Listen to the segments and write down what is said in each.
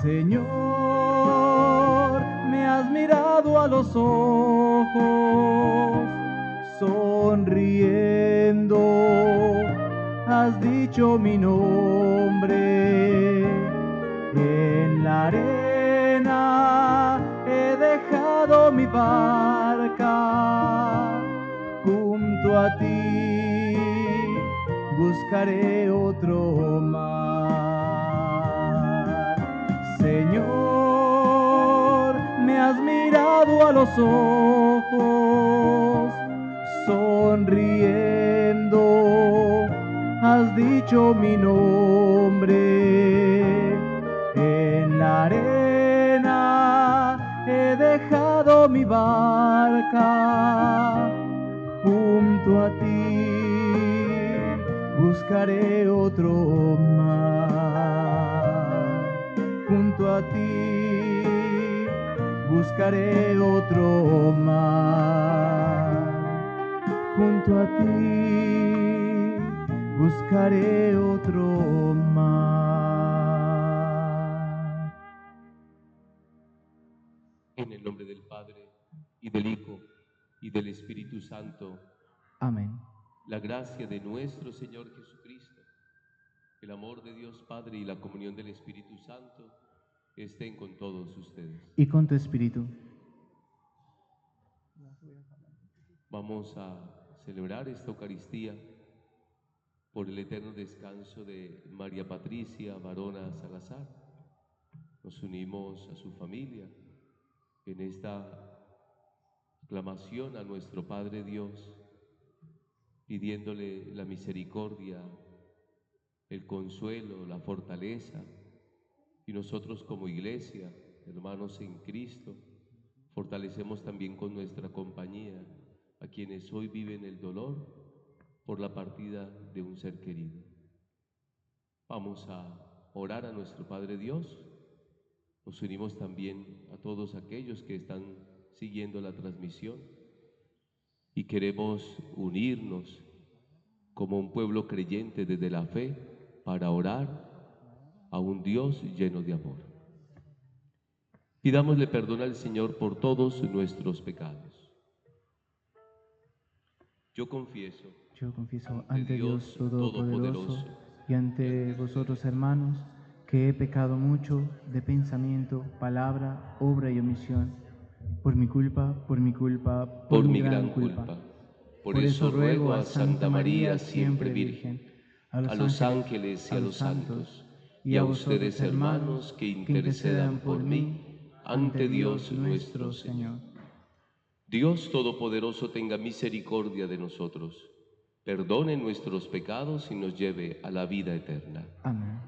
Señor, me has mirado a los ojos, sonriendo, has dicho mi nombre. En la arena he dejado mi barca, junto a ti buscaré otro mar. Señor, me has mirado a los ojos, sonriendo, has dicho mi nombre. En la arena he dejado mi barca, junto a ti buscaré otro mar. Junto a ti buscaré otro mar. Junto a ti buscaré otro mar. En el nombre del Padre, y del Hijo, y del Espíritu Santo. Amén. La gracia de nuestro Señor Jesucristo, el amor de Dios Padre y la comunión del Espíritu Santo estén con todos ustedes. Y con tu espíritu. Vamos a celebrar esta Eucaristía por el eterno descanso de María Patricia Varona Salazar. Nos unimos a su familia en esta aclamación a nuestro Padre Dios, pidiéndole la misericordia, el consuelo, la fortaleza, y nosotros como iglesia, hermanos en Cristo, fortalecemos también con nuestra compañía a quienes hoy viven el dolor por la partida de un ser querido. Vamos a orar a nuestro Padre Dios. Nos unimos también a todos aquellos que están siguiendo la transmisión y queremos unirnos como un pueblo creyente desde la fe para orar a un Dios lleno de amor. Pidámosle perdón al Señor por todos nuestros pecados. Yo confieso Ante Dios Todopoderoso y ante vosotros, hermanos, que he pecado mucho de pensamiento, palabra, obra y omisión, por mi culpa, por mi gran culpa. Por eso ruego a Santa María, siempre Virgen, a los ángeles y a los santos, y a ustedes, hermanos, que intercedan por mí ante Dios nuestro Señor. Dios Todopoderoso tenga misericordia de nosotros, perdone nuestros pecados y nos lleve a la vida eterna. Amén.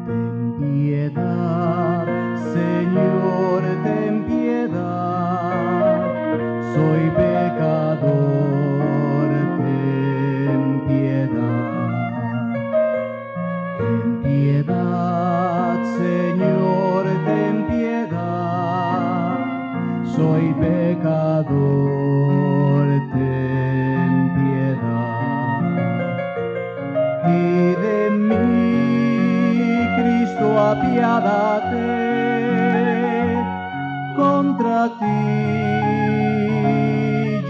Ten piedad, Señor, ten piedad, soy pecador, ten piedad. Ten piedad, Señor, ten piedad, soy pecador, ten piedad. Y de mí, Cristo, apiádate, contra ti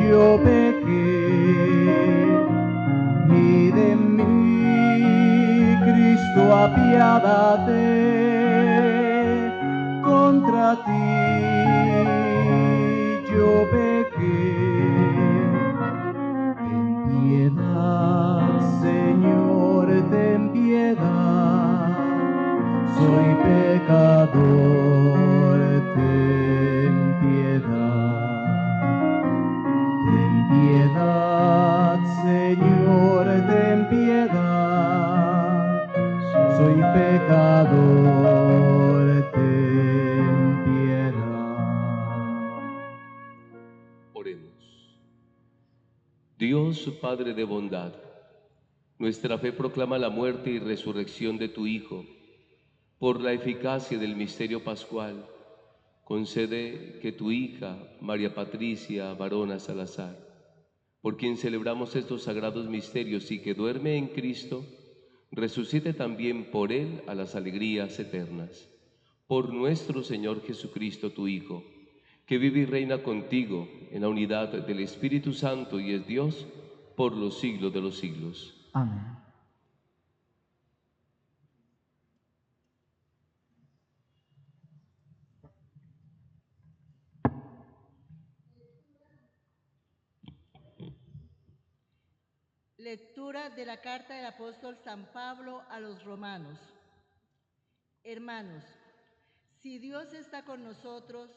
yo pequé. Y de mí, Cristo, apiádate, contra ti yo pequé. Ten piedad, Señor, ten piedad, soy pecador, ten piedad. Ten piedad, Señor, ten piedad, soy pecador, ten piedad. Oremos. Dios, Padre de bondad, nuestra fe proclama la muerte y resurrección de tu Hijo, Por la eficacia del misterio pascual, concede que tu hija, María Patricia Varona Salazar, por quien celebramos estos sagrados misterios y que duerme en Cristo, resucite también por él a las alegrías eternas. Por nuestro Señor Jesucristo, tu Hijo, que vive y reina contigo en la unidad del Espíritu Santo y es Dios por los siglos de los siglos. Amén. Lectura de la carta del apóstol San Pablo a los romanos. Hermanos, si Dios está con nosotros,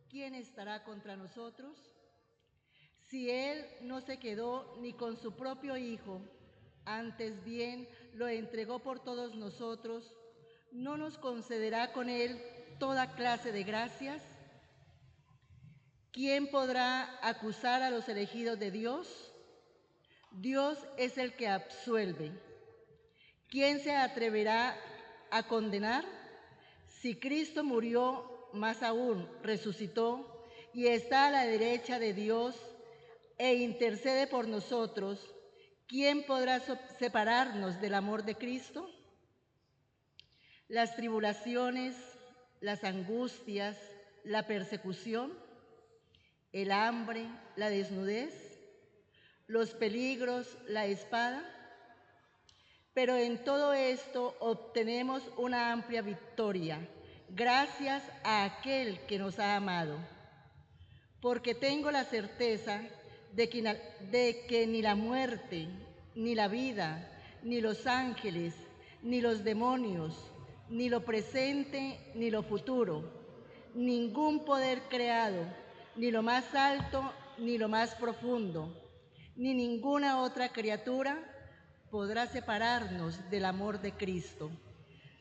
¿quién estará contra nosotros? Si Él no se quedó ni con su propio Hijo, antes bien lo entregó por todos nosotros, ¿no nos concederá con Él toda clase de gracias? ¿Quién podrá acusar a los elegidos de Dios? Dios es el que absuelve. ¿Quién se atreverá a condenar? Si Cristo murió, más aún resucitó y está a la derecha de Dios e intercede por nosotros, ¿quién podrá separarnos del amor de Cristo? Las tribulaciones, las angustias, la persecución, el hambre, la desnudez, los peligros, la espada. Pero en todo esto obtenemos una amplia victoria, gracias a aquel que nos ha amado. Porque tengo la certeza de que ni la muerte, ni la vida, ni los ángeles, ni los demonios, ni lo presente, ni lo futuro, ningún poder creado, ni lo más alto, ni lo más profundo, ni ninguna otra criatura podrá separarnos del amor de Cristo,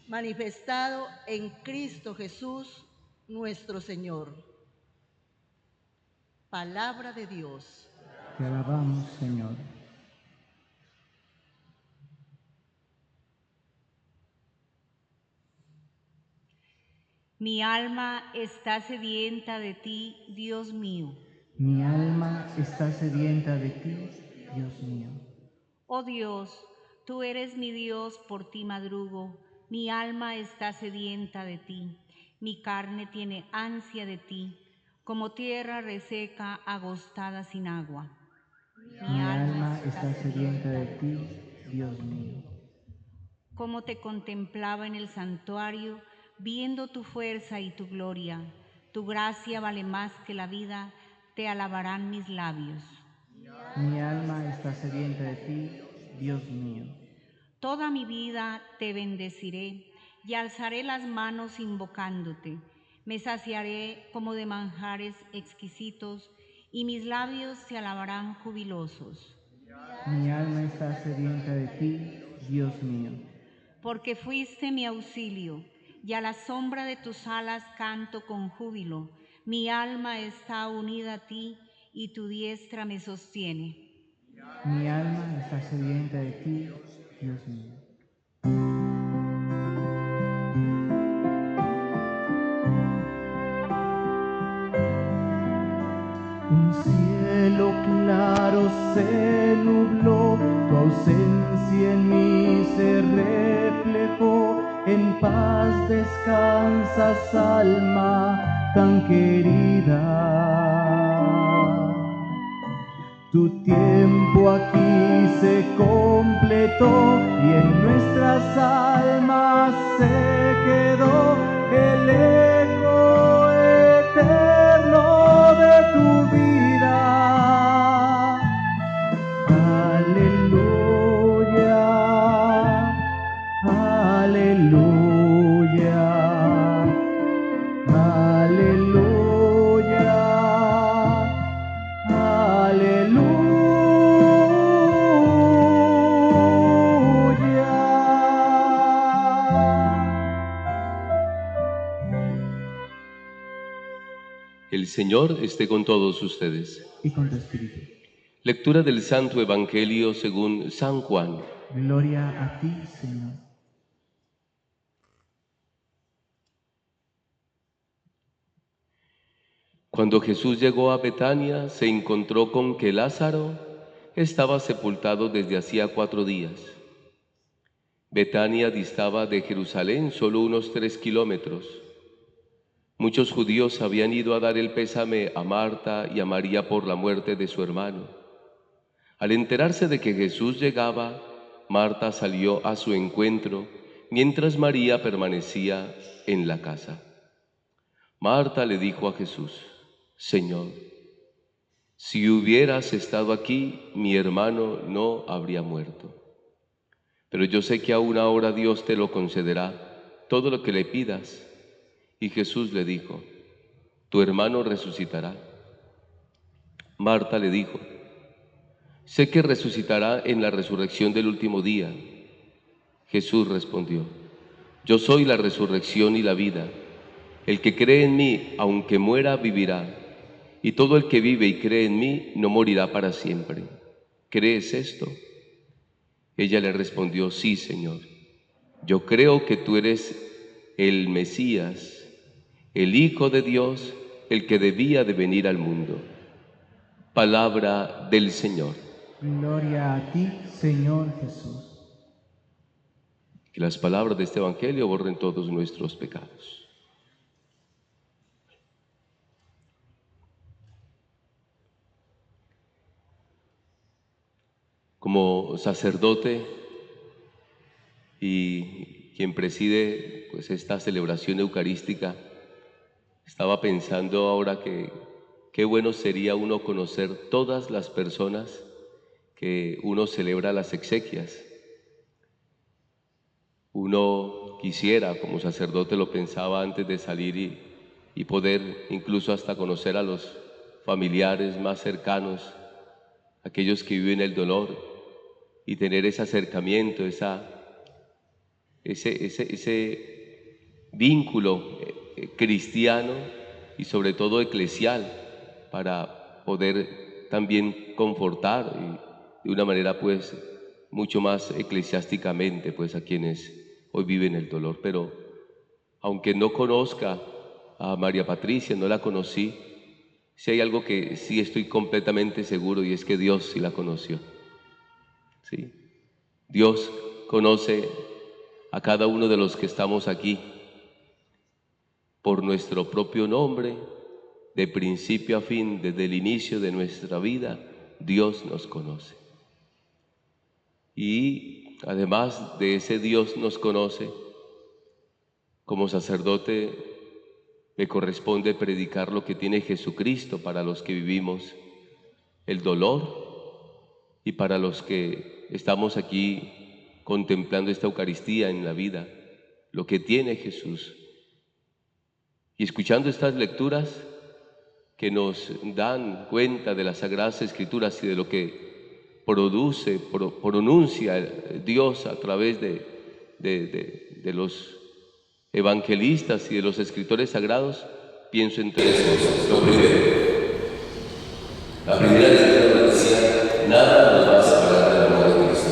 manifestado en Cristo Jesús, nuestro Señor. Palabra de Dios. Te alabamos, Señor. Mi alma está sedienta de ti, Dios mío. Mi alma está sedienta de ti, Dios mío. Oh Dios, tú eres mi Dios, por ti madrugo. Mi alma está sedienta de ti. Mi carne tiene ansia de ti, como tierra reseca, agostada sin agua. Mi alma está sedienta de ti, Dios mío. Como te contemplaba en el santuario, viendo tu fuerza y tu gloria. Tu gracia vale más que la vida, te alabarán mis labios. Mi alma está sedienta de ti, Dios mío. Toda mi vida te bendeciré y alzaré las manos invocándote. Me saciaré como de manjares exquisitos y mis labios te alabarán jubilosos. Mi alma está sedienta de ti, Dios mío. Porque fuiste mi auxilio y a la sombra de tus alas canto con júbilo. Mi alma está unida a ti y tu diestra me sostiene. Mi alma está sedienta de ti, Dios mío. Un cielo claro se nubló, tu ausencia en mí se reflejó. En paz descansas, alma tan querida. Tu tiempo aquí se completó y en nuestras almas se quedó el eco eterno de tu vida. Aleluya, aleluya, aleluya, aleluya. El Señor esté con todos ustedes. Y con tu espíritu. Lectura del Santo Evangelio según San Juan. Gloria a ti, Señor. Cuando Jesús llegó a Betania, se encontró con que Lázaro estaba sepultado desde hacía 4 días. Betania distaba de Jerusalén solo unos 3 kilómetros. Muchos judíos habían ido a dar el pésame a Marta y a María por la muerte de su hermano. Al enterarse de que Jesús llegaba, Marta salió a su encuentro, mientras María permanecía en la casa. Marta le dijo a Jesús: Señor, si hubieras estado aquí, mi hermano no habría muerto. Pero yo sé que aún ahora Dios te lo concederá, todo lo que le pidas. Y Jesús le dijo: tu hermano resucitará. Marta le dijo: sé que resucitará en la resurrección del último día. Jesús respondió: yo soy la resurrección y la vida. El que cree en mí, aunque muera, vivirá. Y todo el que vive y cree en mí, no morirá para siempre. ¿Crees esto? Ella le respondió: sí, Señor. Yo creo que tú eres el Mesías, el Hijo de Dios, el que debía de venir al mundo. Palabra del Señor. Gloria a ti, Señor Jesús. Que las palabras de este Evangelio borren todos nuestros pecados. Como sacerdote y quien preside pues esta celebración eucarística, estaba pensando ahora que qué bueno sería uno conocer todas las personas que uno celebra las exequias. Uno quisiera, como sacerdote lo pensaba antes de salir, y poder incluso hasta conocer a los familiares más cercanos, aquellos que viven el dolor, y tener ese acercamiento, ese vínculo cristiano y sobre todo eclesial, para poder también confortar de una manera pues mucho más eclesiásticamente pues a quienes hoy viven el dolor. Pero aunque no conozca a María Patricia, no la conocí, sí hay algo que sí estoy completamente seguro, y es que Dios sí la conoció. ¿Sí? Dios conoce a cada uno de los que estamos aquí por nuestro propio nombre, de principio a fin, desde el inicio de nuestra vida. Dios nos conoce. Y además de ese Dios nos conoce, como sacerdote me corresponde predicar lo que tiene Jesucristo para los que vivimos el dolor y para los que estamos aquí contemplando esta Eucaristía en la vida, lo que tiene Jesús. Y escuchando estas lecturas que nos dan cuenta de las Sagradas Escrituras y de lo que pronuncia Dios a través de los evangelistas y de los escritores sagrados, pienso en 3 cosas. Lo primero, la primera lectura decía: nada nos va a separar del amor de Cristo.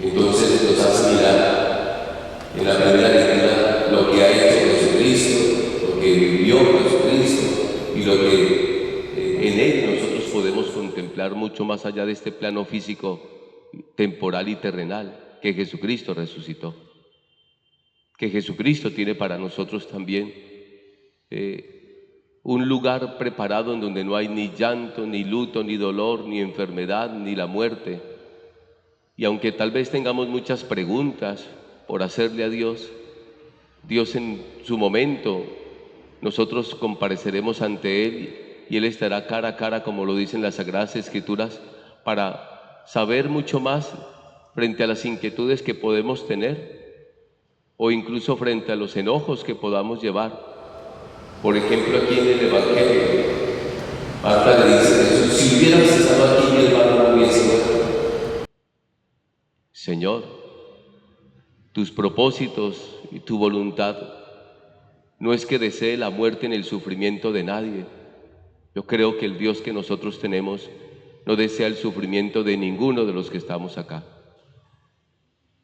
Entonces nos hace mirar en la primera lectura lo que ha hecho Jesucristo, lo que vivió Jesucristo y lo que en Él nosotros podemos contemplar mucho más allá de este plano físico, temporal y terrenal, que Jesucristo resucitó. Que Jesucristo tiene para nosotros también un lugar preparado en donde no hay ni llanto, ni luto, ni dolor, ni enfermedad, ni la muerte. Y aunque tal vez tengamos muchas preguntas por hacerle a Dios, Dios en su momento, nosotros compareceremos ante Él y Él estará cara a cara, como lo dicen las Sagradas Escrituras, para saber mucho más frente a las inquietudes que podemos tener, o incluso frente a los enojos que podamos llevar. Por ejemplo, aquí en el Evangelio, Marta le dice a Jesús: si hubieras estado aquí, mi hermano no hubiese muerto. Señor, tus propósitos y tu voluntad no es que desee la muerte ni el sufrimiento de nadie. Yo creo que el Dios que nosotros tenemos no desea el sufrimiento de ninguno de los que estamos acá.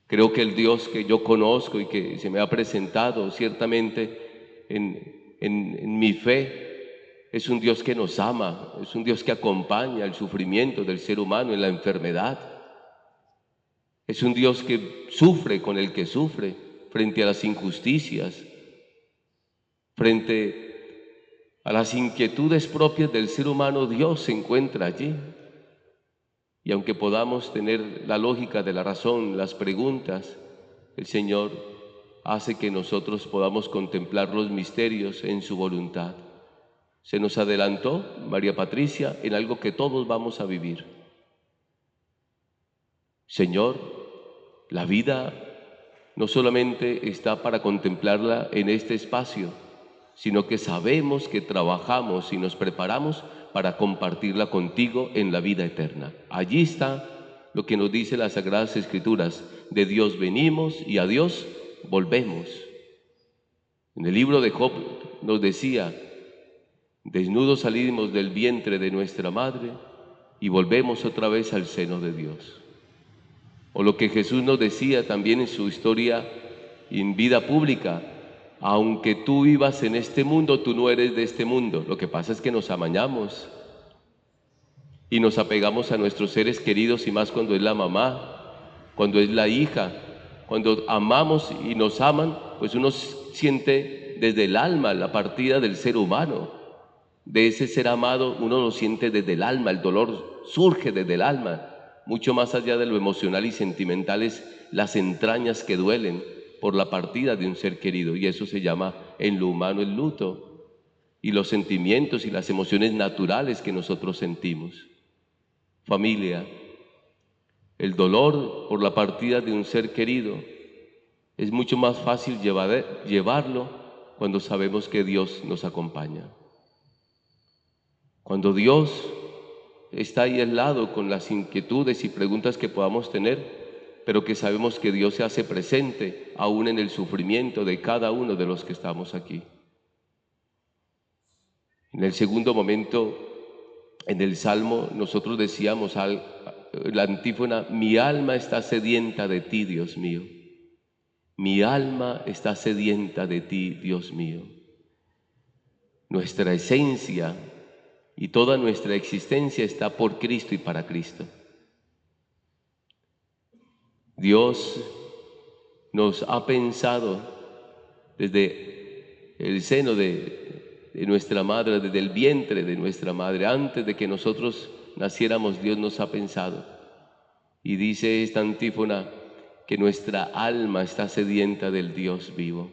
Creo que el Dios que yo conozco y que se me ha presentado ciertamente en en mi fe, es un Dios que nos ama, es un Dios que acompaña el sufrimiento del ser humano en la enfermedad. Es un Dios que sufre con el que sufre frente a las injusticias, frente a las inquietudes propias del ser humano. Dios se encuentra allí. Y aunque podamos tener la lógica de la razón, las preguntas, el Señor hace que nosotros podamos contemplar los misterios en su voluntad. Se nos adelantó, María Patricia, en algo que todos vamos a vivir. Señor, la vida no solamente está para contemplarla en este espacio, sino que sabemos que trabajamos y nos preparamos para compartirla contigo en la vida eterna. Allí está lo que nos dice las Sagradas Escrituras: de Dios venimos y a Dios volvemos. En el libro de Job nos decía: desnudos salimos del vientre de nuestra madre y volvemos otra vez al seno de Dios. O lo que Jesús nos decía también en su historia y en vida pública: aunque tú vivas en este mundo, tú no eres de este mundo. Lo que pasa es que nos amañamos y nos apegamos a nuestros seres queridos, y más cuando es la mamá, cuando es la hija. Cuando amamos y nos aman, pues uno siente desde el alma la partida del ser humano. De ese ser amado uno lo siente desde el alma, el dolor surge desde el alma. Mucho más allá de lo emocional y sentimental es las entrañas que duelen por la partida de un ser querido, y eso se llama en lo humano el luto, y los sentimientos y las emociones naturales que nosotros sentimos. Familia, el dolor por la partida de un ser querido es mucho más fácil llevarlo cuando sabemos que Dios nos acompaña. Cuando Dios está ahí al lado con las inquietudes y preguntas que podamos tener, pero que sabemos que Dios se hace presente aún en el sufrimiento de cada uno de los que estamos aquí. En el segundo momento, en el Salmo, nosotros decíamos la antífona: mi alma está sedienta de ti, Dios mío. Mi alma está sedienta de ti, Dios mío. Nuestra esencia y toda nuestra existencia está por Cristo y para Cristo. Dios nos ha pensado desde el seno de nuestra madre, desde el vientre de nuestra madre. Antes de que nosotros naciéramos, Dios nos ha pensado. Y dice esta antífona que nuestra alma está sedienta del Dios vivo.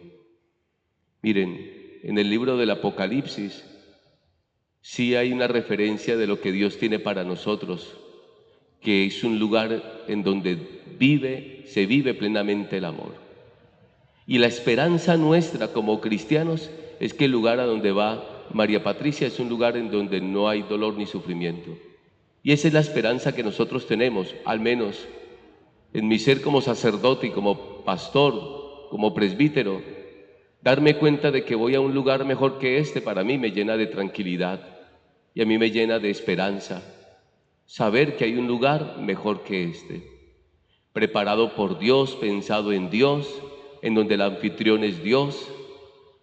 Miren, en el libro del Apocalipsis sí hay una referencia de lo que Dios tiene para nosotros, que es un lugar en donde se vive plenamente el amor. Y la esperanza nuestra como cristianos es que el lugar a donde va María Patricia es un lugar en donde no hay dolor ni sufrimiento. Y esa es la esperanza que nosotros tenemos, al menos en mi ser como sacerdote y como pastor, como presbítero. Darme cuenta de que voy a un lugar mejor que este, para mí me llena de tranquilidad y a mí me llena de esperanza. Saber que hay un lugar mejor que este, preparado por Dios, pensado en Dios, en donde el anfitrión es Dios,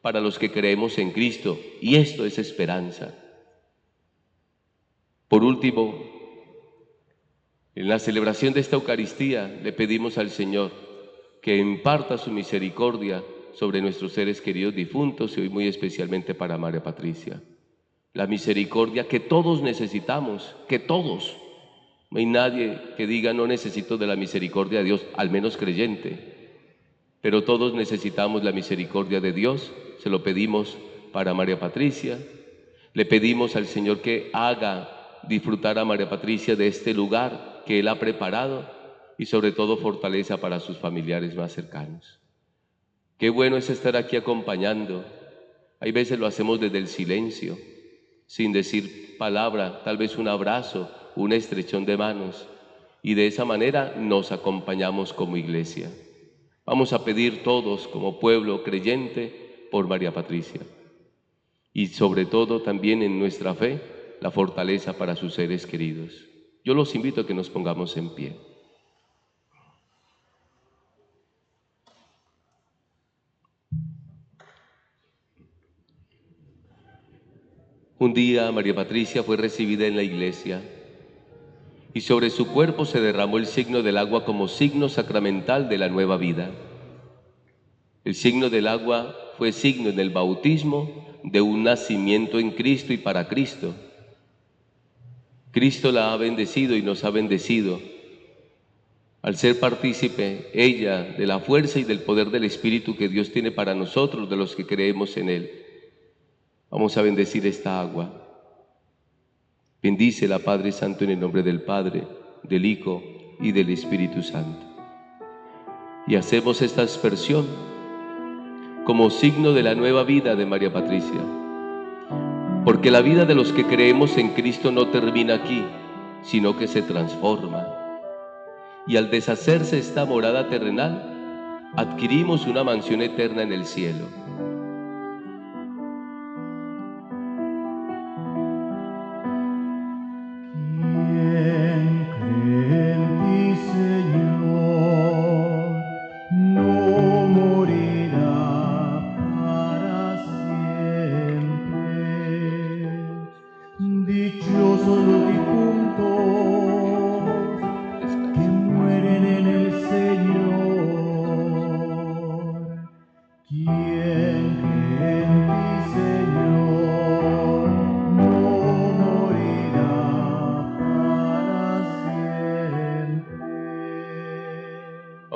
para los que creemos en Cristo, y esto es esperanza. Por último, en la celebración de esta Eucaristía le pedimos al Señor que imparta su misericordia sobre nuestros seres queridos difuntos, y hoy muy especialmente para María Patricia. La misericordia que todos necesitamos, que todos. No hay nadie que diga no necesito de la misericordia de Dios, al menos creyente. Pero todos necesitamos la misericordia de Dios. Se lo pedimos para María Patricia. Le pedimos al Señor que haga disfrutar a María Patricia de este lugar que Él ha preparado, y sobre todo fortaleza para sus familiares más cercanos. Qué bueno es estar aquí acompañando. Hay veces lo hacemos desde el silencio, sin decir palabra, tal vez un abrazo, un estrechón de manos, y de esa manera nos acompañamos como iglesia. Vamos a pedir todos como pueblo creyente por María Patricia, y sobre todo también en nuestra fe, la fortaleza para sus seres queridos. Yo los invito a que nos pongamos en pie. Un día María Patricia fue recibida en la iglesia y sobre su cuerpo se derramó el signo del agua como signo sacramental de la nueva vida. El signo del agua fue signo en el bautismo de un nacimiento en Cristo y para Cristo. Cristo la ha bendecido y nos ha bendecido al ser partícipe ella de la fuerza y del poder del Espíritu que Dios tiene para nosotros, de los que creemos en Él. Vamos a bendecir esta agua. Bendícela, Padre Santo, en el nombre del Padre, del Hijo y del Espíritu Santo. Y hacemos esta aspersión como signo de la nueva vida de María Patricia, porque la vida de los que creemos en Cristo no termina aquí, sino que se transforma. Y al deshacerse esta morada terrenal, adquirimos una mansión eterna en el cielo.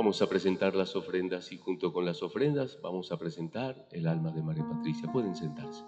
Vamos a presentar las ofrendas y junto con las ofrendas vamos a presentar el alma de María Patricia. Pueden sentarse.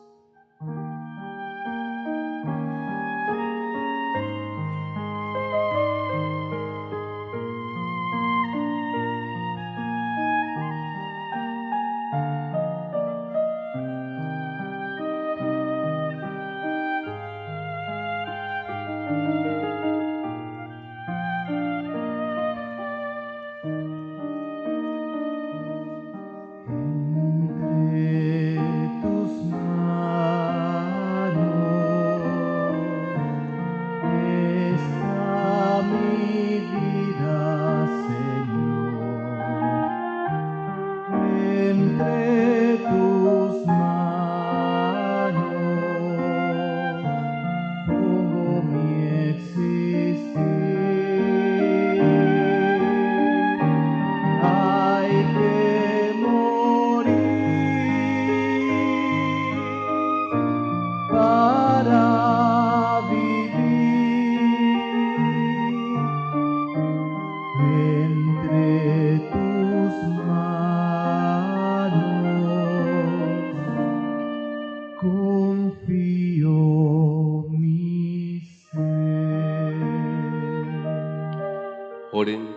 Oren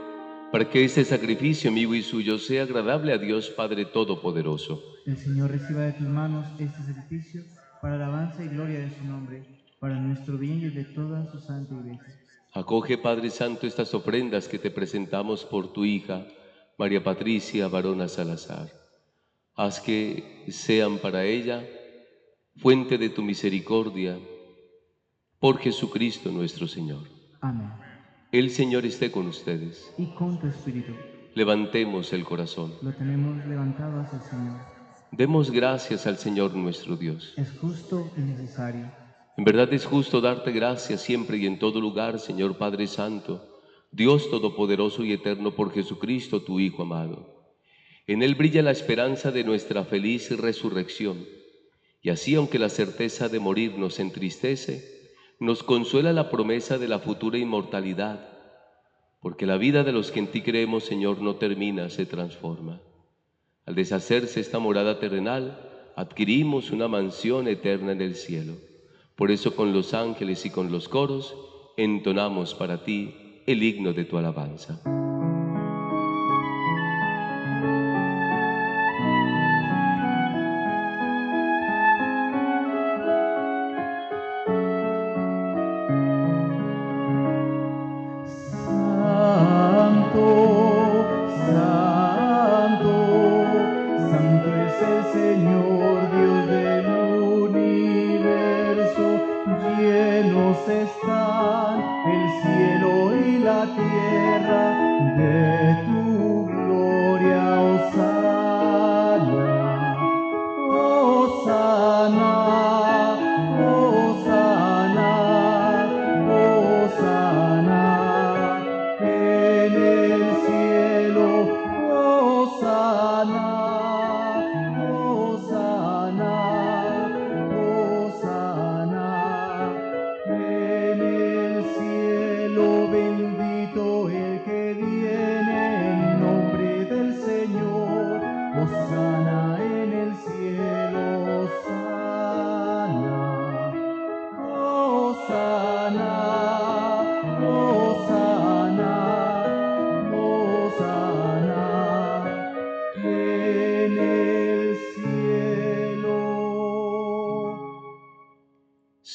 para que este sacrificio mío y suyo sea agradable a Dios Padre Todopoderoso. El Señor reciba de tus manos este sacrificio para alabanza y gloria de su nombre, para nuestro bien y el de toda su santa iglesia. Acoge, Padre Santo, estas ofrendas que te presentamos por tu hija, María Patricia Varona Salazar. Haz que sean para ella fuente de tu misericordia, por Jesucristo nuestro Señor. Amén. El Señor esté con ustedes. Y con tu espíritu. Levantemos el corazón. Lo tenemos levantado hacia el Señor. Demos gracias al Señor nuestro Dios. Es justo y necesario. En verdad es justo darte gracias siempre y en todo lugar, Señor Padre Santo, Dios Todopoderoso y Eterno, por Jesucristo, tu Hijo amado. En Él brilla la esperanza de nuestra feliz resurrección. Y así, aunque la certeza de morir nos entristece, nos consuela la promesa de la futura inmortalidad, porque la vida de los que en ti creemos, Señor, no termina, se transforma. Al deshacerse esta morada terrenal, adquirimos una mansión eterna en el cielo. Por eso, con los ángeles y con los coros, entonamos para ti el himno de tu alabanza. Están el cielo y la tierra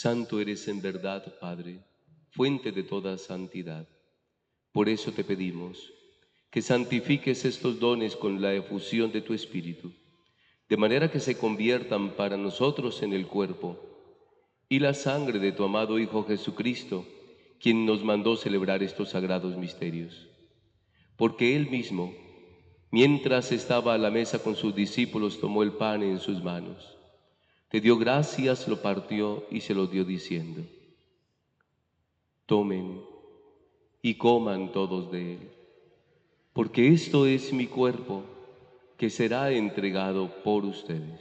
Santo eres en verdad, Padre, fuente de toda santidad. Por eso te pedimos que santifiques estos dones con la efusión de tu Espíritu, de manera que se conviertan para nosotros en el cuerpo y la sangre de tu amado Hijo Jesucristo, quien nos mandó celebrar estos sagrados misterios. Porque Él mismo, mientras estaba a la mesa con sus discípulos, tomó el pan en sus manos, te dio gracias, lo partió y se lo dio diciendo: tomen y coman todos de él, porque esto es mi cuerpo, que será entregado por ustedes.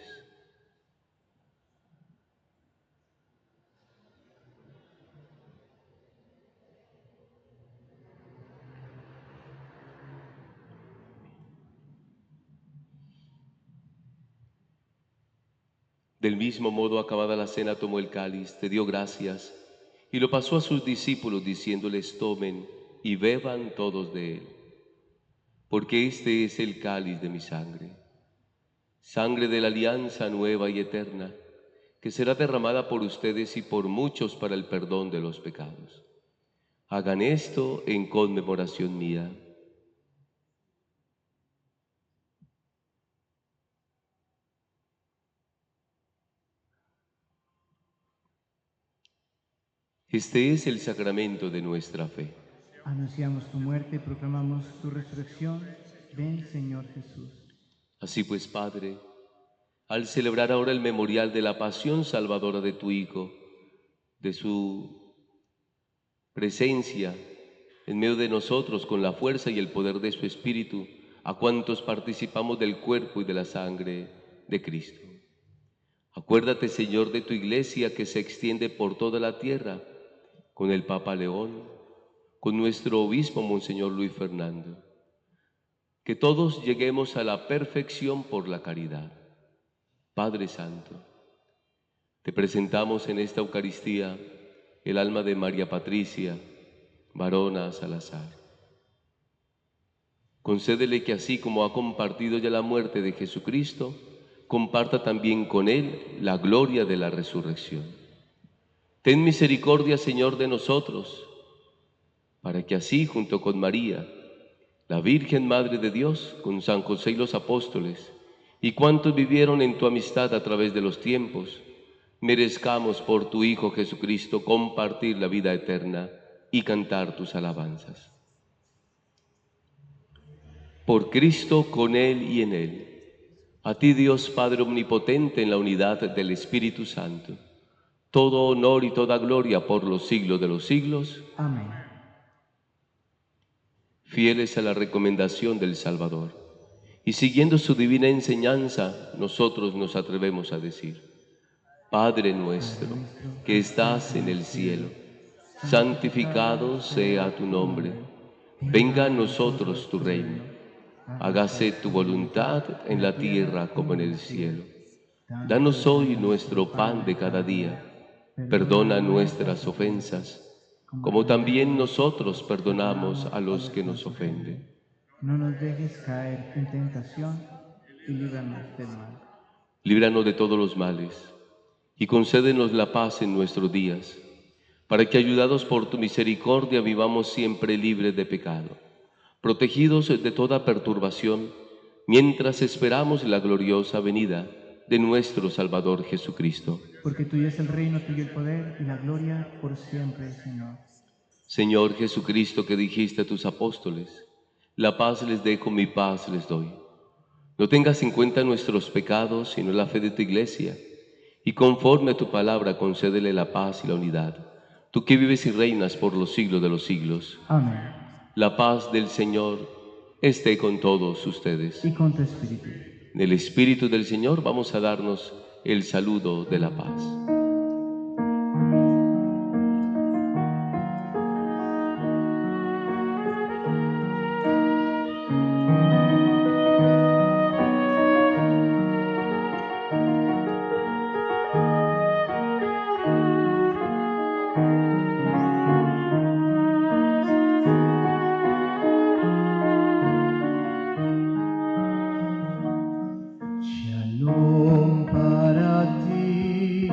Del mismo modo, acabada la cena, tomó el cáliz, te dio gracias y lo pasó a sus discípulos, diciéndoles: tomen y beban todos de él, porque este es el cáliz de mi sangre, sangre de la alianza nueva y eterna, que será derramada por ustedes y por muchos para el perdón de los pecados. Hagan esto en conmemoración mía. Este es el sacramento de nuestra fe. Anunciamos tu muerte y proclamamos tu resurrección. Ven, Señor Jesús. Así pues, Padre, al celebrar ahora el memorial de la pasión salvadora de tu Hijo, de su presencia en medio de nosotros con la fuerza y el poder de su Espíritu, a cuantos participamos del cuerpo y de la sangre de Cristo. Acuérdate, Señor, de tu Iglesia que se extiende por toda la tierra, con el Papa León, con nuestro obispo Monseñor Luis Fernando, que todos lleguemos a la perfección por la caridad. Padre Santo, te presentamos en esta Eucaristía el alma de María Patricia Barona Salazar. Concédele que así como ha compartido ya la muerte de Jesucristo, comparta también con Él la gloria de la resurrección. Ten misericordia, Señor, de nosotros, para que así, junto con María, la Virgen Madre de Dios, con San José y los apóstoles, y cuantos vivieron en tu amistad a través de los tiempos, merezcamos por tu Hijo Jesucristo compartir la vida eterna y cantar tus alabanzas. Por Cristo, con Él y en Él, a ti, Dios Padre Omnipotente, en la unidad del Espíritu Santo, todo honor y toda gloria por los siglos de los siglos. Amén. Fieles a la recomendación del Salvador y siguiendo su divina enseñanza, nosotros nos atrevemos a decir: Padre nuestro, que estás en el cielo, santificado sea tu nombre. Venga a nosotros tu reino. Hágase tu voluntad en la tierra como en el cielo. Danos hoy nuestro pan de cada día. Perdona nuestras ofensas, como también nosotros perdonamos a los que nos ofenden. No nos dejes caer en tentación y líbranos del mal. Líbranos de todos los males y concédenos la paz en nuestros días, para que, ayudados por tu misericordia, vivamos siempre libres de pecado, protegidos de toda perturbación, mientras esperamos la gloriosa venida de nuestro Salvador Jesucristo. Porque tuyo es el reino, tuyo el poder y la gloria por siempre, Señor. Señor Jesucristo, que dijiste a tus apóstoles: la paz les dejo, mi paz les doy. No tengas en cuenta nuestros pecados, sino la fe de tu Iglesia, y conforme a tu palabra concédele la paz y la unidad, tú que vives y reinas por los siglos de los siglos. Amén. La paz del Señor esté con todos ustedes. Y con tu espíritu. En el Espíritu del Señor vamos a darnos el saludo de la paz. Shalom para ti,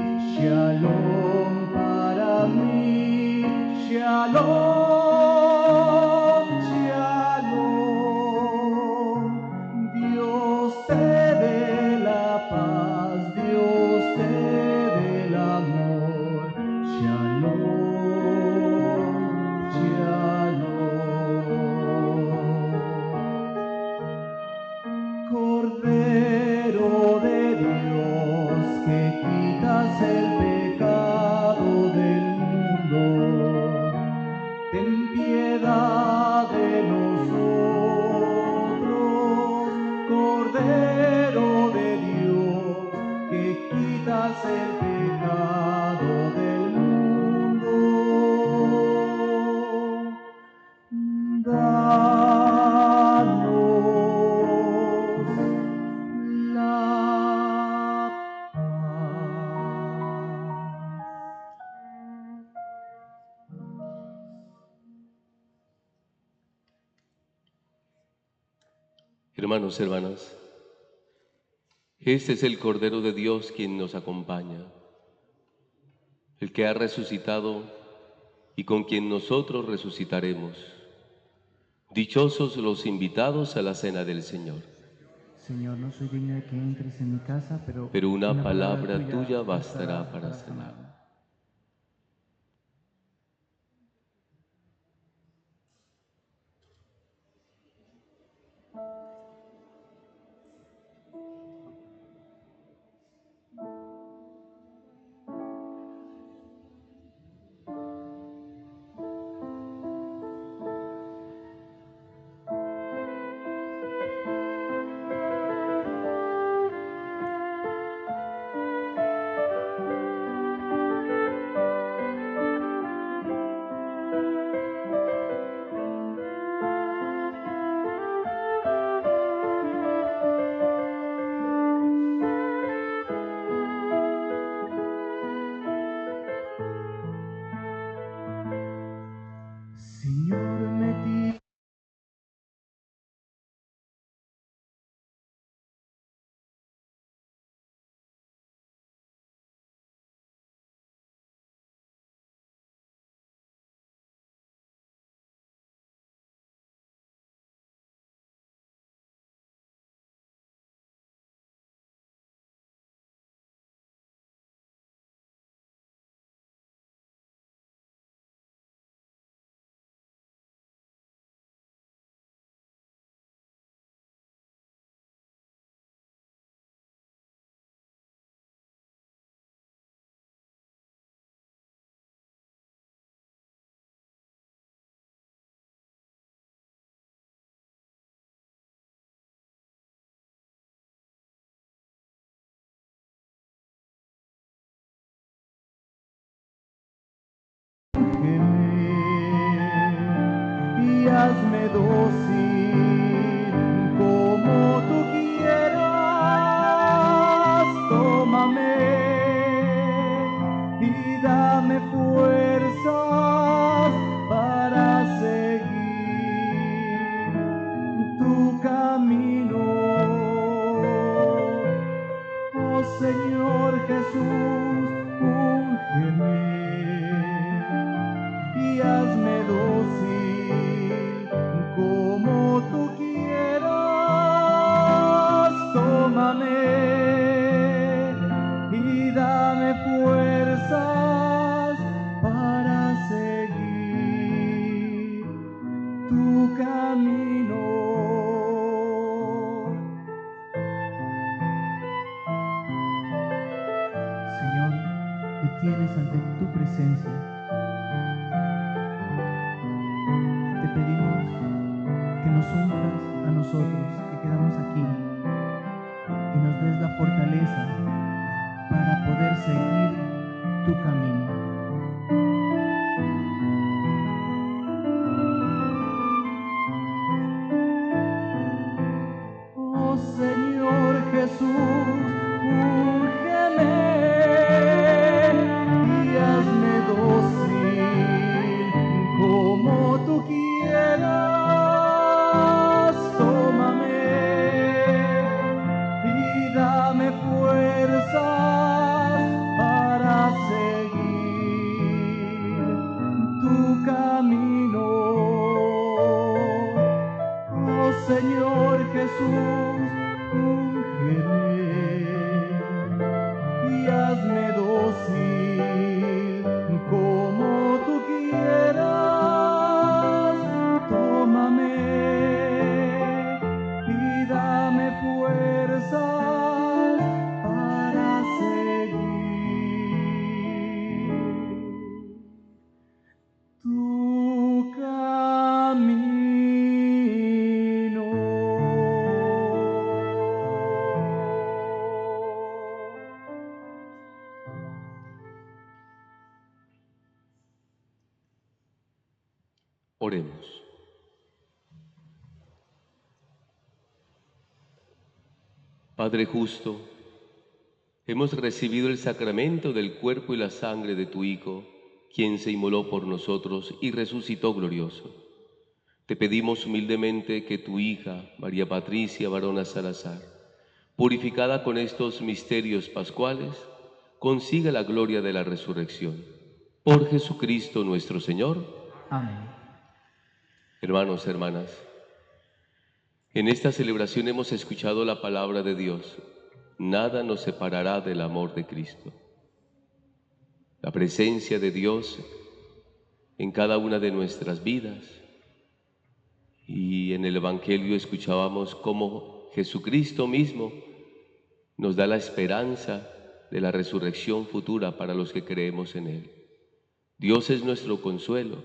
Hermanos, hermanas, este es el Cordero de Dios quien nos acompaña, el que ha resucitado y con quien nosotros resucitaremos. Dichosos los invitados a la cena del Señor. Señor, no soy digno de que entres en mi casa, pero una palabra tuya bastará para sanarme. Señor, metí y hazme dócil como tú quieras. Tómame y dame fuerzas para seguir tu camino. Oh Señor Jesús, úngeme y hazme dócil como tú quieras. Tómame y dame fuerzas para seguir tu camino. Señor, te tienes ante tu presencia. Te pedimos que nos unjas a nosotros que quedamos aquí y nos des la fortaleza para poder seguir tu camino. Oh Señor Jesús, úngeme y hazme dócil como tú quieras. Tómame y dame fuerzas para seguir tu camino. Oh Señor Jesús, úngeme y hazme dócil como tú quieras. Tómame y dame fuerzas para seguir tu camino. Oremos. Padre justo, hemos recibido el sacramento del cuerpo y la sangre de tu Hijo, quien se inmoló por nosotros y resucitó glorioso. te pedimos humildemente que tu hija, María Patricia Barona Salazar, purificada con estos misterios pascuales, consiga la gloria de la resurrección. Por Jesucristo nuestro Señor. Amén. Hermanos, hermanas, en esta celebración hemos escuchado la palabra de Dios. Nada nos separará del amor de Cristo. La presencia de Dios en cada una de nuestras vidas. Y en el Evangelio escuchábamos cómo Jesucristo mismo nos da la esperanza de la resurrección futura para los que creemos en Él. Dios es nuestro consuelo.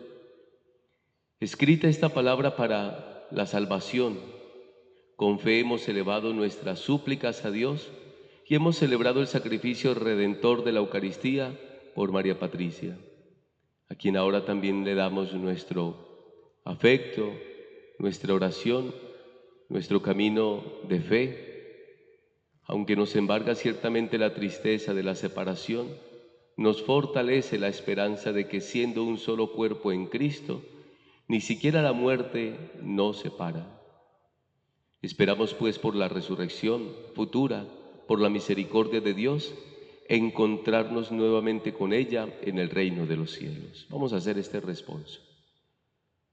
Escrita esta palabra para la salvación, con fe hemos elevado nuestras súplicas a Dios y hemos celebrado el sacrificio redentor de la Eucaristía por María Patricia, a quien ahora también le damos nuestro afecto, nuestra oración, nuestro camino de fe. Aunque nos embarga ciertamente la tristeza de la separación, nos fortalece la esperanza de que siendo un solo cuerpo en Cristo, ni siquiera la muerte nos separa. Esperamos pues por la resurrección futura, por la misericordia de Dios, encontrarnos nuevamente con ella en el reino de los cielos. Vamos a hacer este responso.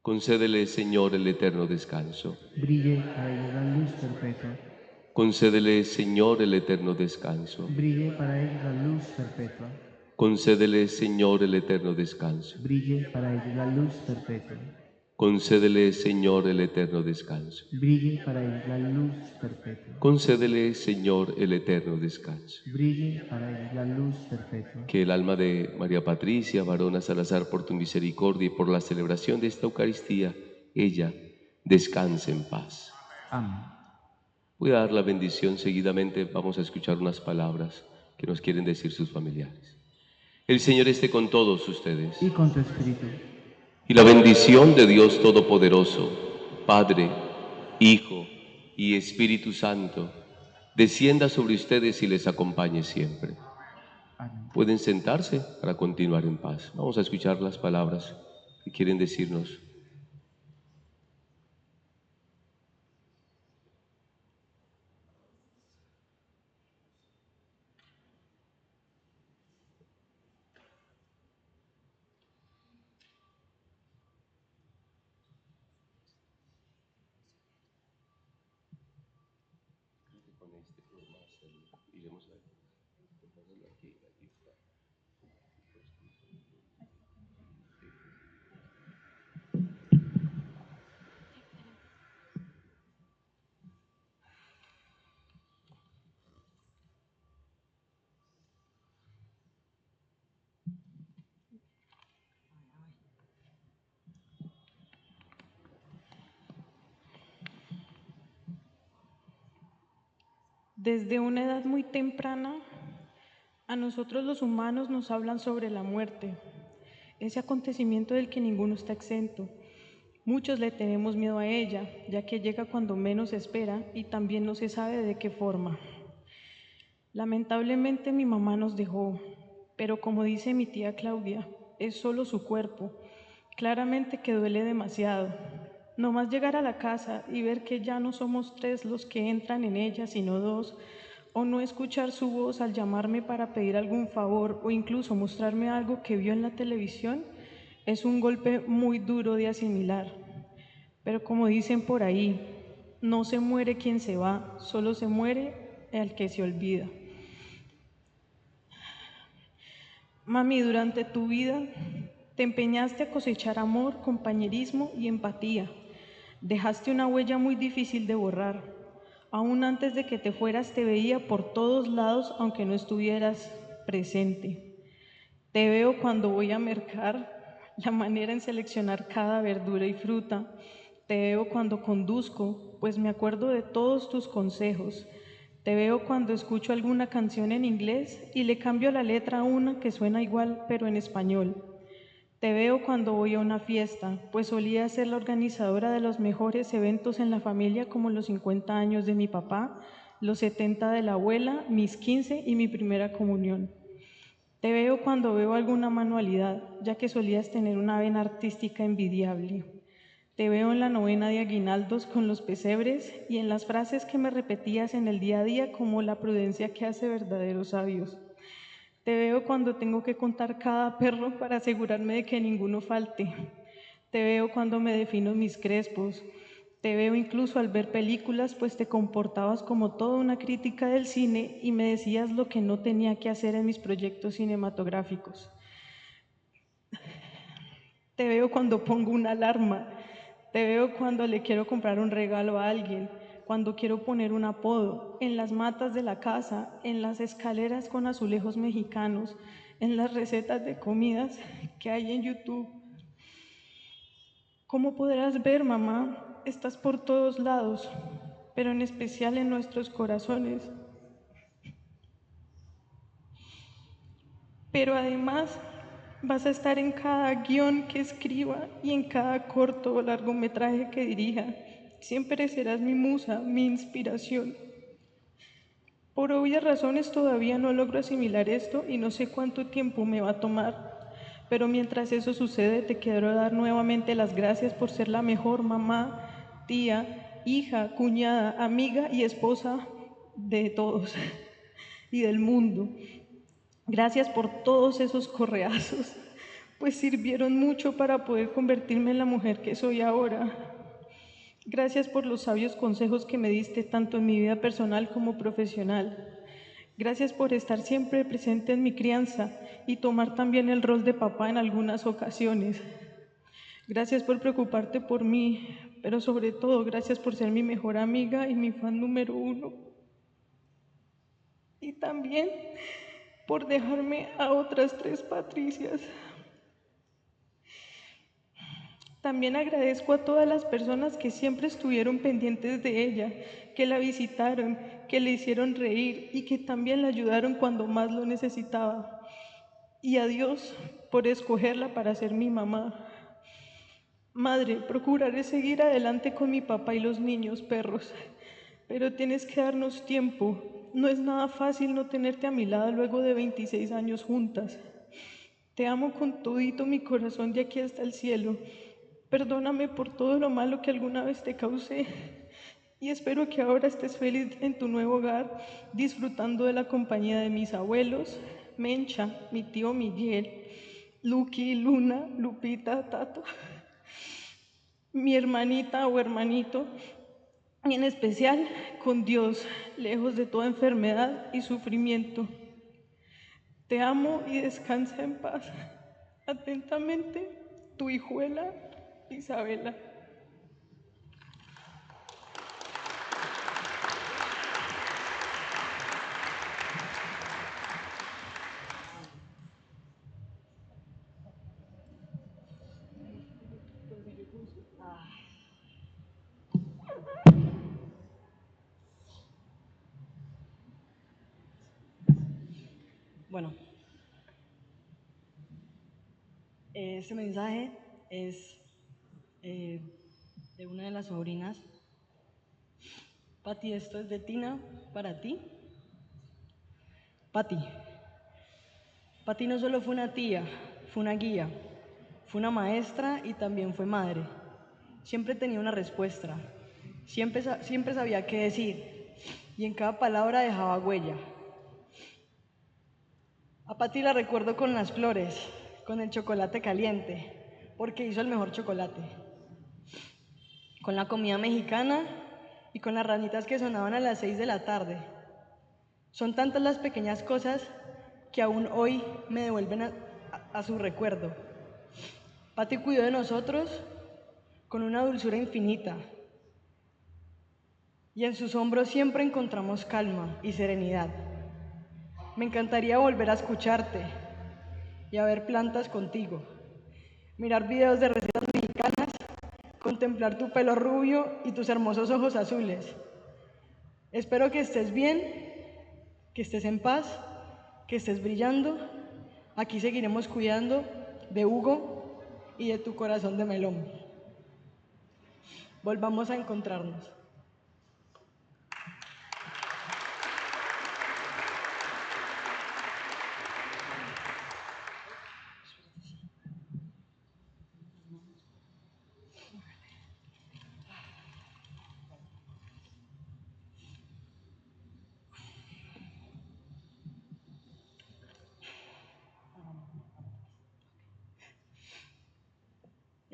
Concédele, Señor, el eterno descanso. Brille para ellos la luz perpetua. Concédele, Señor, el eterno descanso. Brille para ellos la luz perpetua. Concédele, Señor, el eterno descanso. Brille para ellos la luz perpetua. Concédele, Señor, el eterno descanso. Brille para ellos la luz perpetua. Concédele, Señor, el eterno descanso. Brille para ellos la luz perpetua. Que el alma de María Patricia Barona Salazar, por tu misericordia y por la celebración de esta Eucaristía, ella descanse en paz. Amén. Voy a dar la bendición seguidamente. Vamos a escuchar unas palabras que nos quieren decir sus familiares. El Señor esté con todos ustedes. Y con tu espíritu. Y la bendición de Dios Todopoderoso, Padre, Hijo y Espíritu Santo, descienda sobre ustedes y les acompañe siempre. Amén. Pueden sentarse para continuar en paz. Vamos a escuchar las palabras que quieren decirnos. Desde una edad muy temprana, a nosotros los humanos nos hablan sobre la muerte, ese acontecimiento del que ninguno está exento. Muchos le tenemos miedo a ella, ya que llega cuando menos se espera y también no se sabe de qué forma. Lamentablemente mi mamá nos dejó, pero como dice mi tía Claudia, es solo su cuerpo. Claramente que duele demasiado. No más llegar a la casa y ver que ya no somos 3 los que entran en ella, sino 2, o no escuchar su voz al llamarme para pedir algún favor o incluso mostrarme algo que vio en la televisión, es un golpe muy duro de asimilar. Pero como dicen por ahí, no se muere quien se va, solo se muere el que se olvida. Mami, durante tu vida te empeñaste a cosechar amor, compañerismo y empatía. Dejaste una huella muy difícil de borrar. Aún antes de que te fueras te veía por todos lados, aunque no estuvieras presente. Te veo cuando voy a mercar, la manera en seleccionar cada verdura y fruta. Te veo cuando conduzco, pues me acuerdo de todos tus consejos. Te veo cuando escucho alguna canción en inglés y le cambio la letra a una que suena igual, pero en español. Te veo cuando voy a una fiesta, pues solía ser la organizadora de los mejores eventos en la familia, como los 50 años de mi papá, los 70 de la abuela, mis 15 y mi primera comunión. Te veo cuando veo alguna manualidad, ya que solías tener una vena artística envidiable. Te veo en la novena de aguinaldos con los pesebres y en las frases que me repetías en el día a día como la prudencia que hace verdaderos sabios. Te veo cuando tengo que contar cada perro para asegurarme de que ninguno falte. Te veo cuando me defino mis crespos. Te veo incluso al ver películas, pues te comportabas como toda una crítica del cine y me decías lo que no tenía que hacer en mis proyectos cinematográficos. Te veo cuando pongo una alarma. Te veo cuando le quiero comprar un regalo a alguien, cuando quiero poner un apodo, en las matas de la casa, en las escaleras con azulejos mexicanos, en las recetas de comidas que hay en YouTube. Como podrás ver, mamá, estás por todos lados, pero en especial en nuestros corazones. Pero además vas a estar en cada guión que escriba y en cada corto o largometraje que dirija. Siempre serás mi musa, mi inspiración. Por obvias razones todavía no logro asimilar esto y no sé cuánto tiempo me va a tomar. Pero mientras eso sucede, te quiero dar nuevamente las gracias por ser la mejor mamá, tía, hija, cuñada, amiga y esposa de todos y del mundo. Gracias por todos esos correazos, pues sirvieron mucho para poder convertirme en la mujer que soy ahora. Gracias por los sabios consejos que me diste tanto en mi vida personal como profesional. Gracias por estar siempre presente en mi crianza y tomar también el rol de papá en algunas ocasiones. Gracias por preocuparte por mí, pero sobre todo gracias por ser mi mejor amiga y mi fan número 1. Y también por dejarme a otras 3 Patricias. También agradezco a todas las personas que siempre estuvieron pendientes de ella, que la visitaron, que le hicieron reír y que también la ayudaron cuando más lo necesitaba. Y a Dios por escogerla para ser mi mamá. Madre, procuraré seguir adelante con mi papá y los niños perros, pero tienes que darnos tiempo. No es nada fácil no tenerte a mi lado luego de 26 años juntas. Te amo con todito mi corazón de aquí hasta el cielo. Perdóname por todo lo malo que alguna vez te causé y espero que ahora estés feliz en tu nuevo hogar, disfrutando de la compañía de mis abuelos, Mencha, mi tío Miguel, Lucky, Luna, Lupita, Tato, mi hermanita o hermanito, y en especial con Dios, lejos de toda enfermedad y sufrimiento. Te amo y descansa en paz. Atentamente, tu hijuela, Isabela. Bueno, este mensaje es de una de las sobrinas. Pati, esto es de Tina para ti. Pati no solo fue una tía, fue una guía, fue una maestra y también fue madre. Siempre tenía una respuesta, siempre sabía qué decir y en cada palabra dejaba huella. A Pati la recuerdo con las flores, con el chocolate caliente, porque hizo el mejor chocolate, con la comida mexicana y con las ranitas que sonaban a las 6 de la tarde. Son tantas las pequeñas cosas que aún hoy me devuelven a su recuerdo. Pati cuidó de nosotros con una dulzura infinita y en sus hombros siempre encontramos calma y serenidad. Me encantaría volver a escucharte y a ver plantas contigo, mirar videos de recetas mexicanas, contemplar tu pelo rubio y tus hermosos ojos azules. Espero que estés bien, que estés en paz, que estés brillando. Aquí seguiremos cuidando de Hugo y de tu corazón de melón. Volvamos a encontrarnos.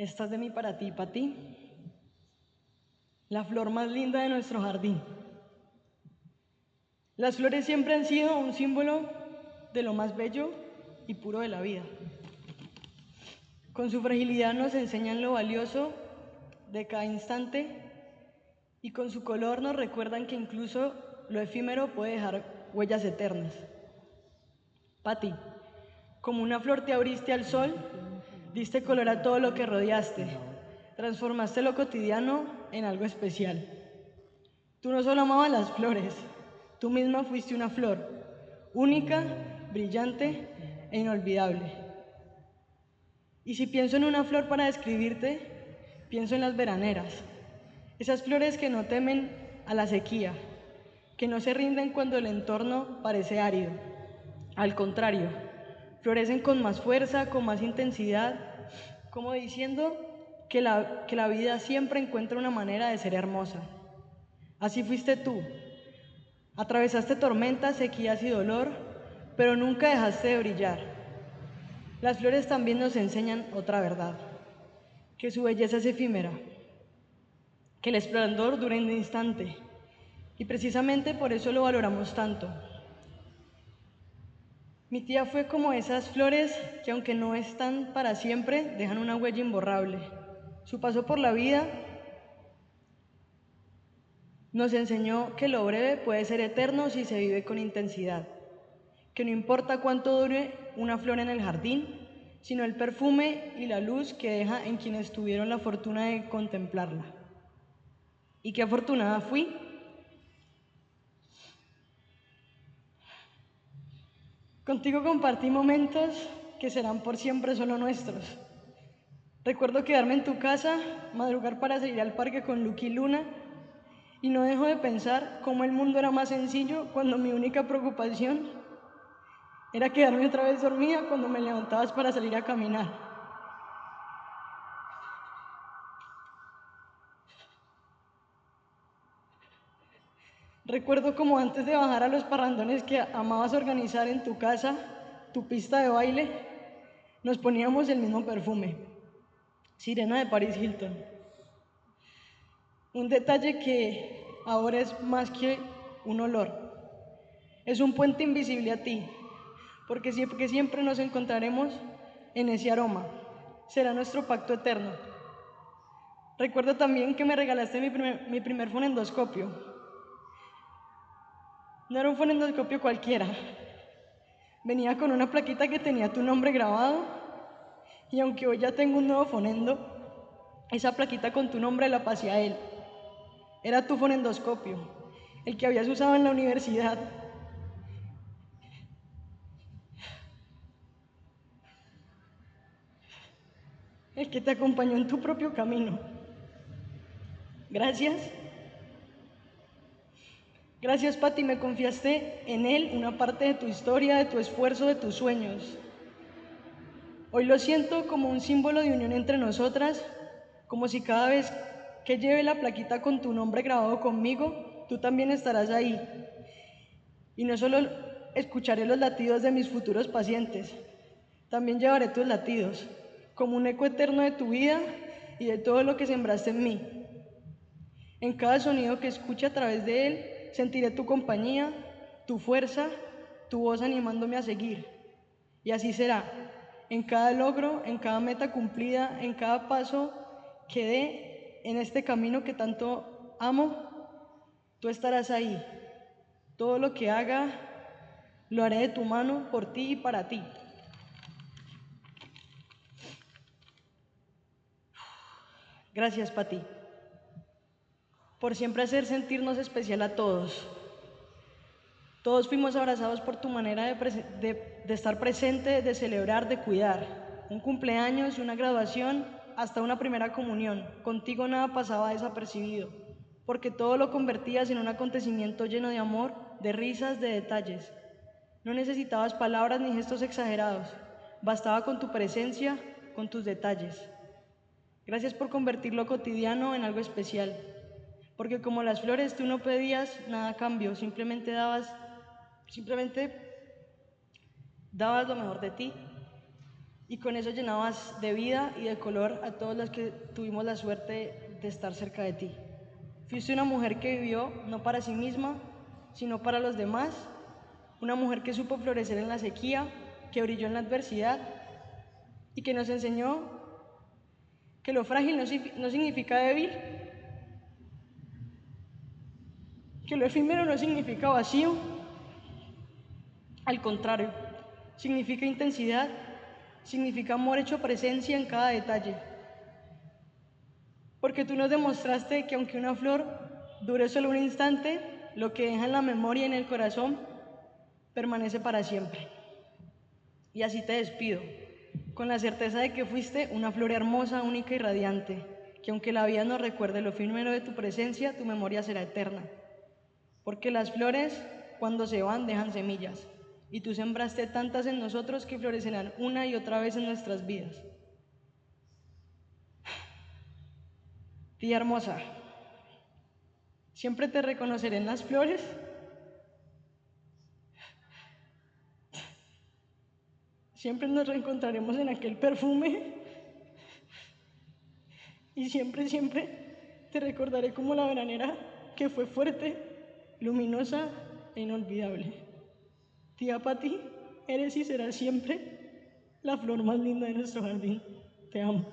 Esta es de mí para ti, la flor más linda de nuestro jardín. Las flores siempre han sido un símbolo de lo más bello y puro de la vida. Con su fragilidad nos enseñan lo valioso de cada instante y con su color nos recuerdan que incluso lo efímero puede dejar huellas eternas. Pati, como una flor te abriste al sol, diste color a todo lo que rodeaste, transformaste lo cotidiano en algo especial. Tú no solo amabas las flores, tú misma fuiste una flor, única, brillante e inolvidable. Y si pienso en una flor para describirte, pienso en las veraneras, esas flores que no temen a la sequía, que no se rinden cuando el entorno parece árido. Al contrario, florecen con más fuerza, con más intensidad, como diciendo que la vida siempre encuentra una manera de ser hermosa. Así fuiste tú. Atravesaste tormentas, sequías y dolor, pero nunca dejaste de brillar. Las flores también nos enseñan otra verdad, que su belleza es efímera, que el esplendor dura un instante, y precisamente por eso lo valoramos tanto. Mi tía fue como esas flores que, aunque no están para siempre, dejan una huella imborrable. Su paso por la vida nos enseñó que lo breve puede ser eterno si se vive con intensidad, que no importa cuánto dure una flor en el jardín, sino el perfume y la luz que deja en quienes tuvieron la fortuna de contemplarla. Y qué afortunada fui. Contigo compartí momentos que serán por siempre solo nuestros. Recuerdo quedarme en tu casa, madrugar para salir al parque con Lucky y Luna, y no dejo de pensar cómo el mundo era más sencillo cuando mi única preocupación era quedarme otra vez dormida cuando me levantabas para salir a caminar. Recuerdo como antes de bajar a los parrandones que amabas organizar en tu casa, tu pista de baile, nos poníamos el mismo perfume, Sirena de Paris Hilton. Un detalle que ahora es más que un olor, es un puente invisible a ti, porque siempre nos encontraremos en ese aroma. Será nuestro pacto eterno. Recuerdo también que me regalaste mi primer fonendoscopio. No era un fonendoscopio cualquiera. Venía con una plaquita que tenía tu nombre grabado, y aunque hoy ya tengo un nuevo fonendo, esa plaquita con tu nombre la pasé a él. Era tu fonendoscopio, el que habías usado en la universidad. El que te acompañó en tu propio camino. Gracias. Gracias, Pati, me confiaste en él una parte de tu historia, de tu esfuerzo, de tus sueños. Hoy lo siento como un símbolo de unión entre nosotras, como si cada vez que lleve la plaquita con tu nombre grabado conmigo, tú también estarás ahí. Y no solo escucharé los latidos de mis futuros pacientes, también llevaré tus latidos, como un eco eterno de tu vida y de todo lo que sembraste en mí. En cada sonido que escuche a través de él, sentiré tu compañía, tu fuerza, tu voz animándome a seguir. Y así será. En cada logro, en cada meta cumplida, en cada paso que dé en este camino que tanto amo, tú estarás ahí. Todo lo que haga, lo haré de tu mano, por ti y para ti. Gracias, Pati, por siempre hacer sentirnos especial a todos. Todos fuimos abrazados por tu manera de estar presente, de celebrar, de cuidar. Un cumpleaños, una graduación, hasta una primera comunión. Contigo nada pasaba desapercibido, porque todo lo convertías en un acontecimiento lleno de amor, de risas, de detalles. No necesitabas palabras ni gestos exagerados. Bastaba con tu presencia, con tus detalles. Gracias por convertir lo cotidiano en algo especial. Porque como las flores, tú no pedías nada a cambio, simplemente dabas lo mejor de ti y con eso llenabas de vida y de color a todos los que tuvimos la suerte de estar cerca de ti. Fuiste una mujer que vivió no para sí misma, sino para los demás, una mujer que supo florecer en la sequía, que brilló en la adversidad y que nos enseñó que lo frágil no significa débil, que lo efímero no significa vacío, al contrario, significa intensidad, significa amor hecho presencia en cada detalle. Porque tú nos demostraste que aunque una flor dure solo un instante, lo que deja en la memoria y en el corazón permanece para siempre. Y así te despido, con la certeza de que fuiste una flor hermosa, única y radiante, que aunque la vida no recuerde lo efímero de tu presencia, tu memoria será eterna. Porque las flores, cuando se van, dejan semillas, y tú sembraste tantas en nosotros que florecerán una y otra vez en nuestras vidas. Tía hermosa, siempre te reconoceré en las flores, siempre nos reencontraremos en aquel perfume y siempre te recordaré como la veranera que fue fuerte, luminosa e inolvidable. Tía Pati, eres y serás siempre la flor más linda de nuestro jardín. Te amo.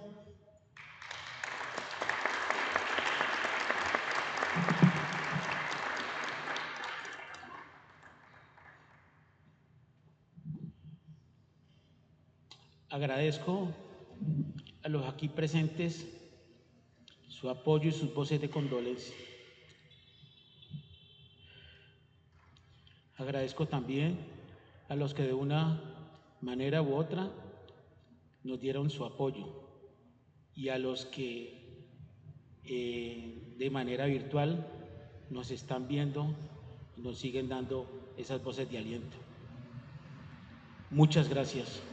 Agradezco a los aquí presentes su apoyo y sus voces de condolencia. Agradezco también a los que de una manera u otra nos dieron su apoyo y a los que de manera virtual nos están viendo y nos siguen dando esas voces de aliento. Muchas gracias.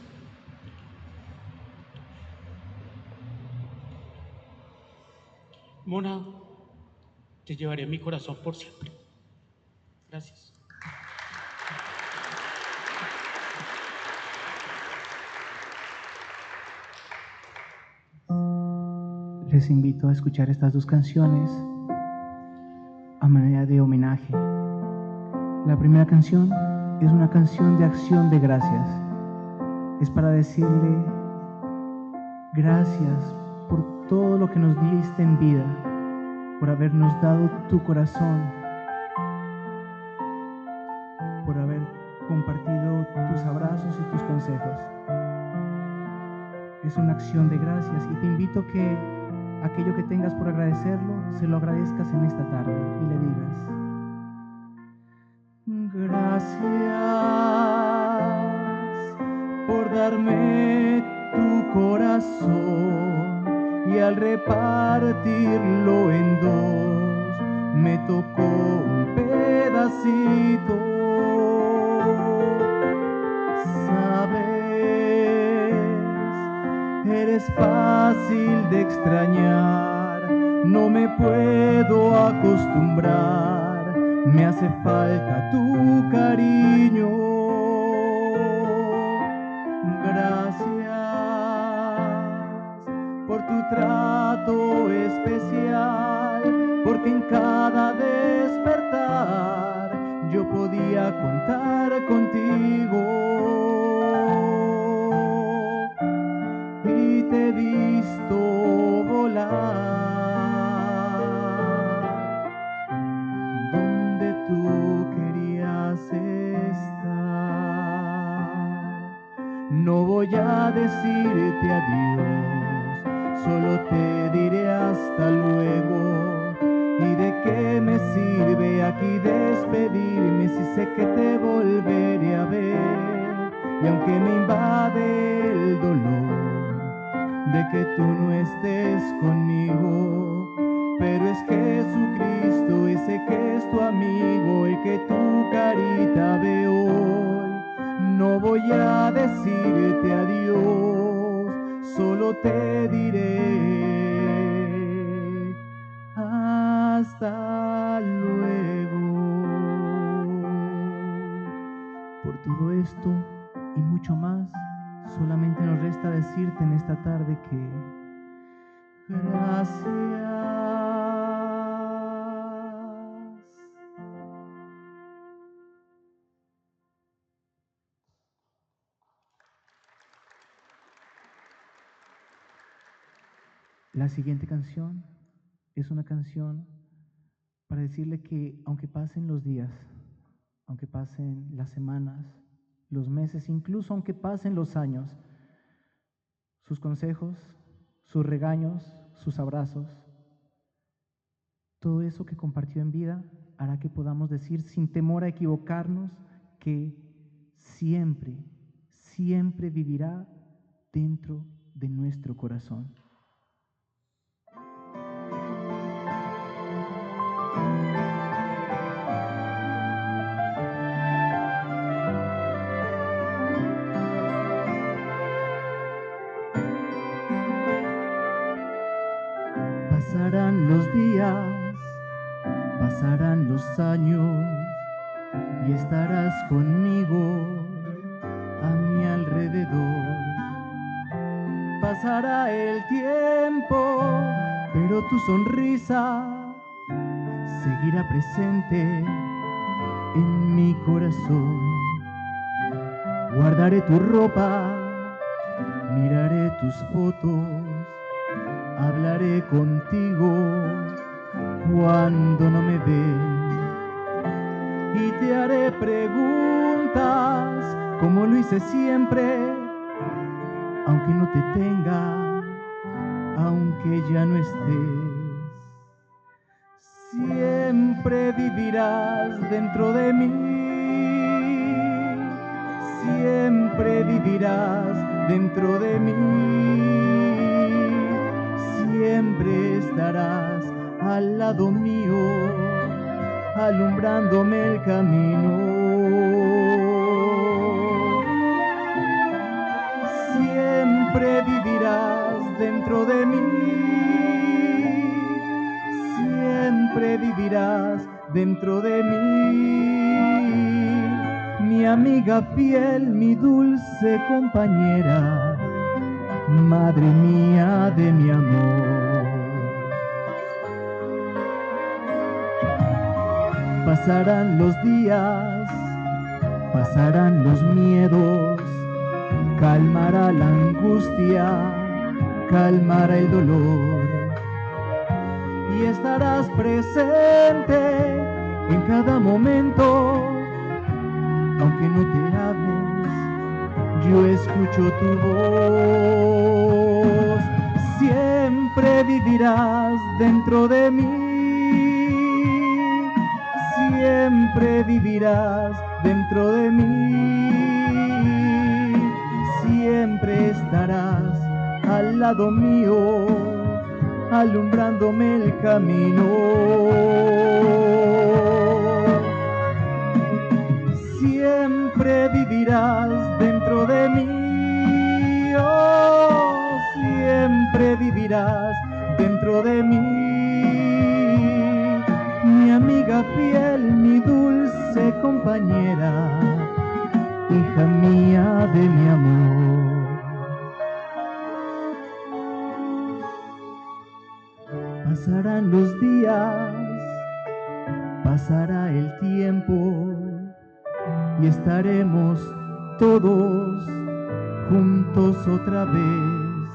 Mona, te llevaré en mi corazón por siempre. Gracias. Les invito a escuchar estas dos canciones a manera de homenaje. La primera canción es una canción de acción de gracias. Es para decirle gracias por todo lo que nos diste en vida, por habernos dado tu corazón, por haber compartido tus abrazos y tus consejos. Es una acción de gracias y te invito a que aquello que tengas por agradecerlo, se lo agradezcas en esta tarde y le digas: gracias por darme tu corazón, y al repartirlo en dos me tocó un pedacito. Sabes, eres fácil de extrañar, no me puedo acostumbrar, me hace falta tu cariño. Gracias por tu trato especial, porque en cada despertar yo podía contar contigo. Y te he visto volar donde tú querías estar. No voy a decirte adiós, solo te diré hasta luego. ¿Y de qué me sirve aquí despedirme si sé que te volveré a ver? Y aunque me invade el dolor de que tú no estés conmigo, pero es Jesucristo ese que es tu amigo, el que tu carita ve hoy. No voy a decirte adiós, solo te diré hasta luego. Por todo esto y mucho más, Solamente nos resta decirte en esta tarde que gracias. La siguiente canción es una canción para decirle que aunque pasen los días, aunque pasen las semanas, los meses, incluso aunque pasen los años, sus consejos, sus regaños, sus abrazos, todo eso que compartió en vida hará que podamos decir sin temor a equivocarnos que siempre, siempre vivirá dentro de nuestro corazón. Pasarán los días, pasarán los años y estarás conmigo a mi alrededor. Pasará el tiempo, pero tu sonrisa seguirá presente en mi corazón. Guardaré tu ropa, miraré tus fotos, hablaré contigo cuando no me ves y te haré preguntas como lo hice siempre, aunque no te tenga, aunque ya no estés. Siempre vivirás dentro de mí, siempre vivirás dentro de mí, siempre estarás al lado mío, alumbrándome el camino. Siempre vivirás dentro de mí, siempre vivirás dentro de mí, mi amiga fiel, mi dulce compañera, madre mía de mi amor. Pasarán los días, pasarán los miedos, calmará la angustia, calmará el dolor y estarás presente en cada momento, aunque no te hables, yo escucho tu voz. Siempre vivirás dentro de mí, siempre vivirás dentro de mí, siempre estarás al lado mío, alumbrándome el camino. Siempre vivirás dentro de mí, oh, siempre vivirás dentro de mí, mi amiga fiel, mi dulce compañera, hija mía de mi amor. Pasarán los días, pasará el tiempo y estaremos todos juntos otra vez.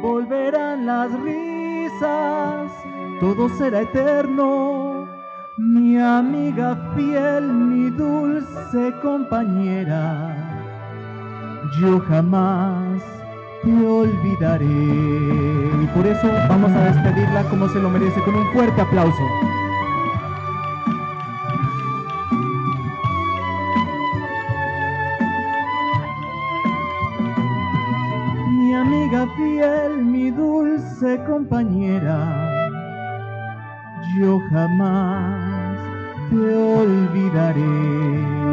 Volverán las risas, todo será eterno, mi amiga fiel, mi dulce compañera, yo jamás te olvidaré. Y por eso vamos a despedirla como se lo merece, con un fuerte aplauso. Mi amiga fiel, mi dulce compañera, yo jamás te olvidaré.